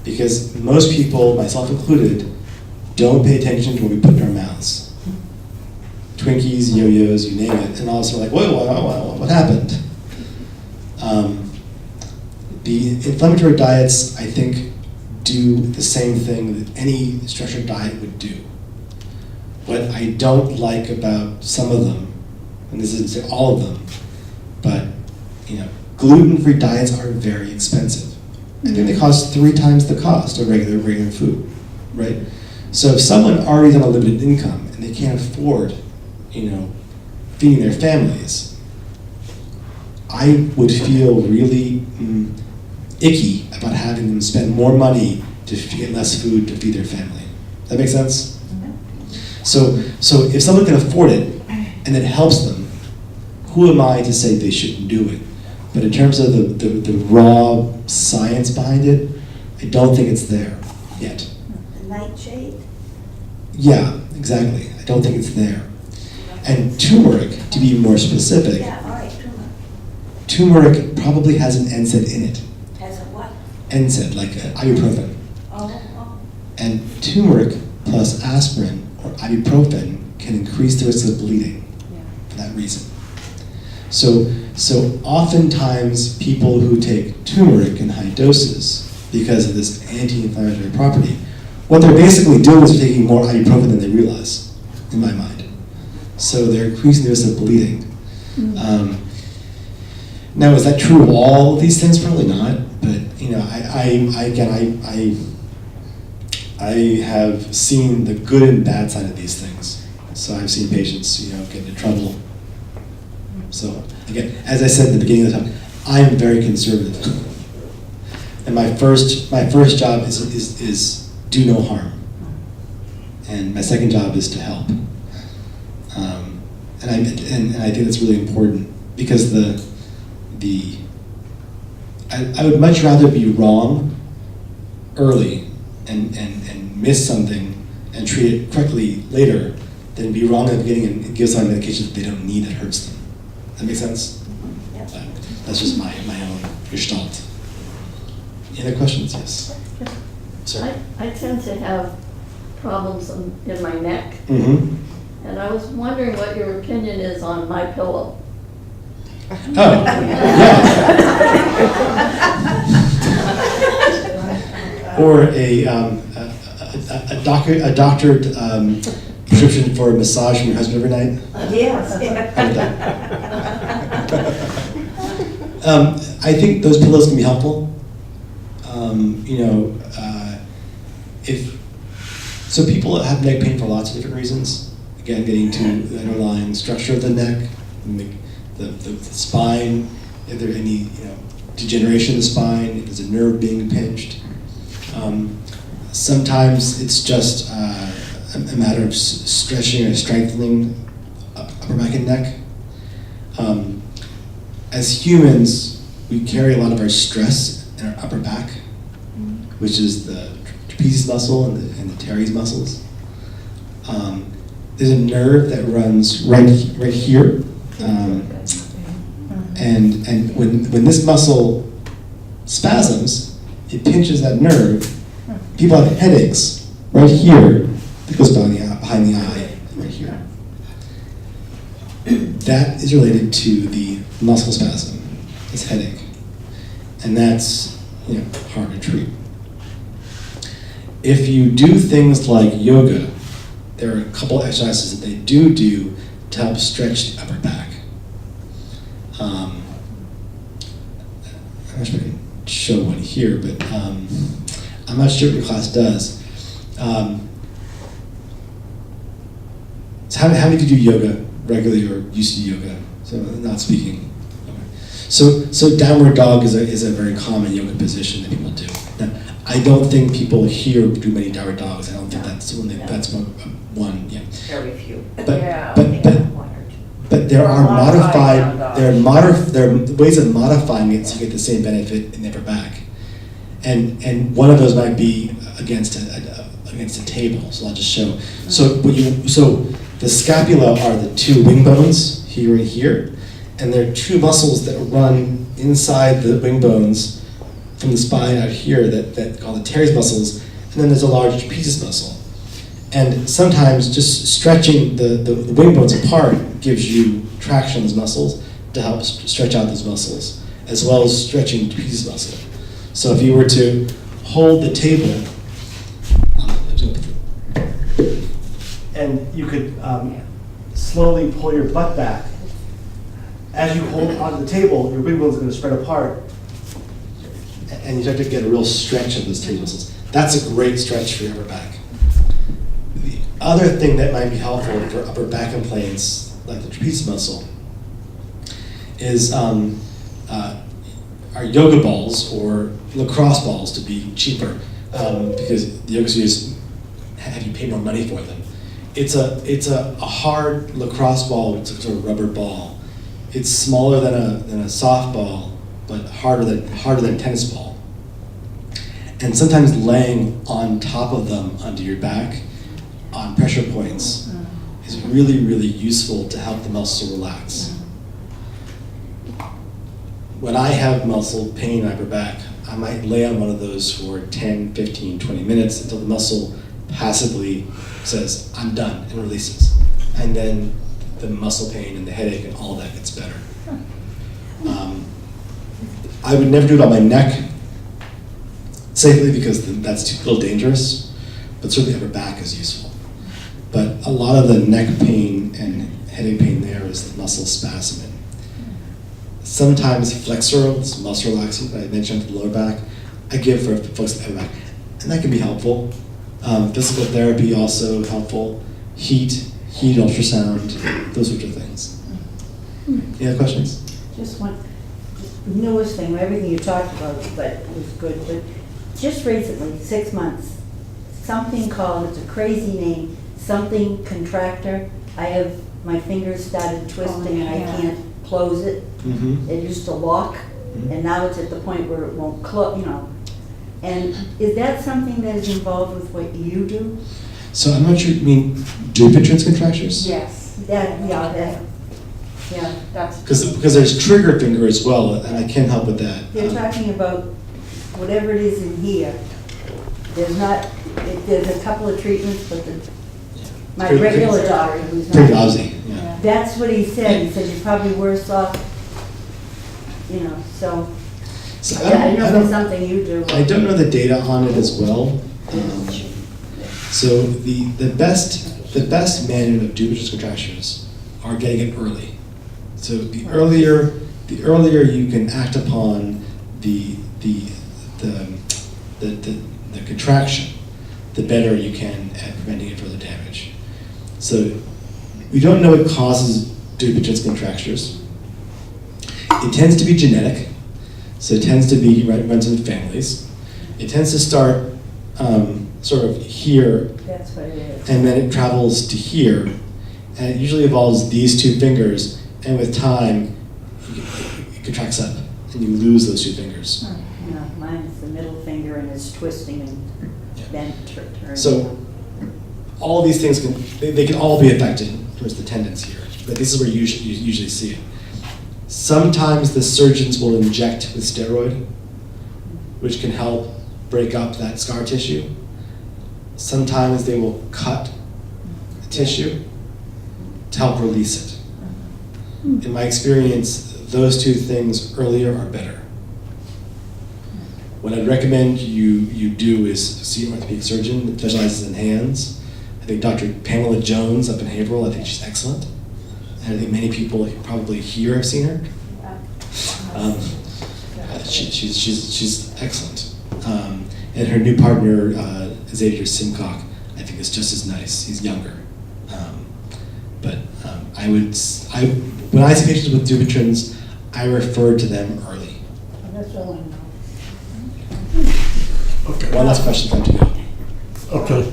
Because most people, myself included, don't pay attention to what we put in our mouths. Twinkies, yo-yos, you name it, and all of a sudden like, whoa, what happened? The inflammatory diets, I think, do the same thing that any structured diet would do. What I don't like about some of them, and this isn't to say all of them, but gluten-free diets are very expensive. I think they cost 3 times the cost of regular food, right? So if someone already is on a limited income and they can't afford, feeding their families, I would feel really icky about having them spend more money to get less food to feed their family. Does that make sense? So if someone can afford it and it helps them, who am I to say they shouldn't do it? But in terms of the raw science behind it, I don't think it's there yet. The nightshade? Yeah, exactly. I don't think it's there. And turmeric, to be more specific, Yeah, all right, turmeric. turmeric probably has an NSAID in it. Has a what? NSAID, like ibuprofen. Oh. And turmeric plus aspirin or ibuprofen can increase the risk of bleeding for that reason. So oftentimes people who take turmeric in high doses because of this anti-inflammatory property, what they're basically doing is they're taking more ibuprofen than they realize, in my mind. So they're increasing the risk of bleeding. Now, is that true of all of these things? Probably not. But I have seen the good and bad side of these things. So I've seen patients, get into trouble. So again, as I said at the beginning of the talk, I am very conservative, and my first job is do no harm, and my second job is to help. And I think that's really important because I would much rather be wrong early and miss something and treat it correctly later than be wrong at the beginning and give someone medication that they don't need that hurts them. That make sense? Yep. That's just my own gestalt. Any other questions? Yes. Sir. I tend to have problems in my neck, Mm-hmm. and I was wondering what your opinion is on my pillow. Oh, yeah. Or a doctored prescription for a massage from your husband every night. Yes. I think those pillows can be helpful. So people have neck pain for lots of different reasons. Again, getting to the underlying structure of the neck, the spine, if there's any degeneration of the spine, if there's a nerve being pinched. Sometimes it's just a matter of stretching or strengthening upper back and neck. As humans, we carry a lot of our stress in our upper back, which is the trapezius muscle and the teres muscles. There's a nerve that runs right here, And when this muscle spasms, it pinches that nerve. People have headaches right here that goes behind the eye, right here. That is related to the muscle spasm, this headache. And that's hard to treat. If you do things like yoga, there are a couple exercises that they do to help stretch the upper back. I'm not sure if I can show one here, but I'm not sure what your class does. So how many of you do yoga regularly or used to do yoga? So not speaking. Okay. So downward dog is a very common yoga position that people do. Now, I don't think people here do many downward dogs. I don't think that's one. Yeah. Very few. But there are there are ways of modifying it so you get the same benefit in the upper back, and one of those might be against a table. So I'll just show. So the scapula are the two wing bones here and here, and there are two muscles that run inside the wing bones from the spine out here that called the teres muscles, and then there's a large trapezius muscle. And sometimes just stretching the wing bones apart gives you traction on those muscles to help stretch out those muscles, as well as stretching the trapezius muscle. So if you were to hold the table, and you could slowly pull your butt back. As you hold onto the table, your wing bones are going to spread apart, and you start to get a real stretch of those teres muscles. That's a great stretch for your upper back. The other thing that might be helpful for upper back complaints, like the trapezius muscle, is our yoga balls or lacrosse balls, to be cheaper, because the yoga studios have you pay more money for them. It's a hard lacrosse ball. It's a sort of rubber ball. It's smaller than a softball, but harder than a tennis ball. And sometimes laying on top of them under your back on pressure points is really, really useful to help the muscle relax. When I have muscle pain in my upper back, I might lay on one of those for 10, 15, 20 minutes until the muscle passively says, I'm done, and releases. And then the muscle pain and the headache and all that gets better. I would never do it on my neck safely because that's a little dangerous, but certainly upper back is useful. But a lot of the neck pain and headache pain there is the muscle spasming. Sometimes flexural, it's muscle relaxing, that I mentioned for the lower back, I give for folks in the upper back, and that can be helpful. Physical therapy also helpful. Heat ultrasound, those sorts of things. Any other questions? Just one, newest thing, everything you talked about, but was good, but just recently, 6 months, something called, it's a crazy name, something contractor. I have, my fingers started twisting and I can't close it. It used to lock, and now it's at the point where it won't close, And is that something that is involved with what you do? So I'm not sure, you mean Dupuytren's contractures? Yes. That's. Because there's trigger finger as well, and I can help with that. They're talking about whatever it is in here. There's a couple of treatments, but my regular doctor, who's not. Ozzy, yeah. That's what he said. He said you're probably worse off, so. So I know that's something you do. I don't know the data on it as well. So the best management of Dupuytren's contractures are getting it early. So the earlier you can act upon the contraction, the better you can at preventing further damage. So we don't know what causes Dupuytren's contractures. It tends to be genetic. So it tends to be runs in families. It tends to start sort of here, That's what it is. and then it travels to here, and it usually involves these two fingers. And with time, it contracts up, and you lose those two fingers. No, mine is the middle finger and it's twisting and then turning. So all these things they can all be affected towards the tendons here, but this is where you usually see it. Sometimes the surgeons will inject with steroid, which can help break up that scar tissue. Sometimes they will cut the tissue to help release it. In my experience, those two things earlier are better. What I'd recommend you do is see an orthopedic surgeon that specializes in hands. I think Dr. Pamela Jones up in Haverhill, I think she's excellent. And I think many people probably here have seen her. She's excellent. And her new partner, Xavier Simcock, I think is just as nice. He's younger. When I see patients with Dupuytren's, I refer to them early. That's all I know. Okay. One last question, time to go. Okay.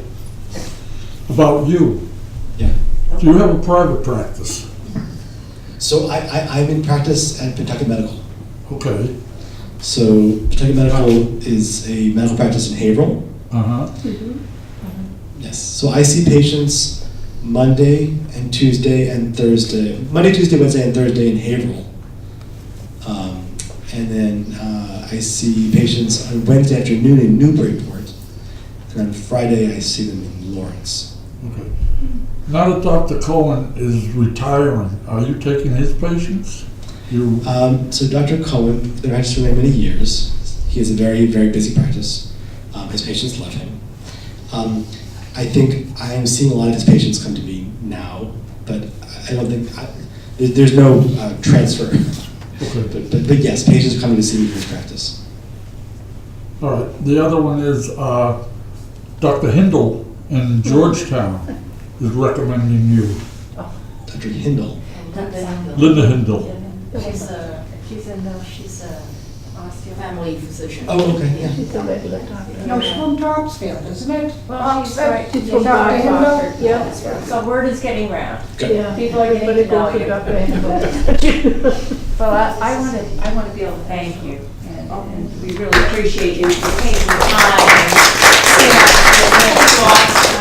About you, Yeah. do you have a private practice? So I'm in practice at Pawtucket Medical. Okay. So Pawtucket Medical is a medical practice in Haverhill. Uh-huh. Yes. So I see patients Monday and Tuesday and Thursday. Monday, Tuesday, Wednesday, and Thursday in Haverhill. And then I see patients on Wednesday afternoon in Newburyport. And on Friday I see them in Lawrence. Okay. Now that Dr. Cohen is retiring, are you taking his patients? You, So Dr. Cohen, been practiced for many, many years. He has a very, very busy practice. His patients love him. I think I am seeing a lot of his patients come to me now, but I don't think, there's no transfer. okay. But yes, patients are coming to see me for his practice. All right. The other one is Dr. Hindle in Georgetown is recommending you. Dr. Hindle. Linda Hindle. She's a family physician. Oh, okay, yeah. No, she's from Topsfield, isn't it? Well, she's right. She's from Dr. Hindle? Yeah. So word is getting round. Yeah. People are getting to know you. Dr. Hindle. Well, I want to be able to thank you, and we really appreciate you taking the time and,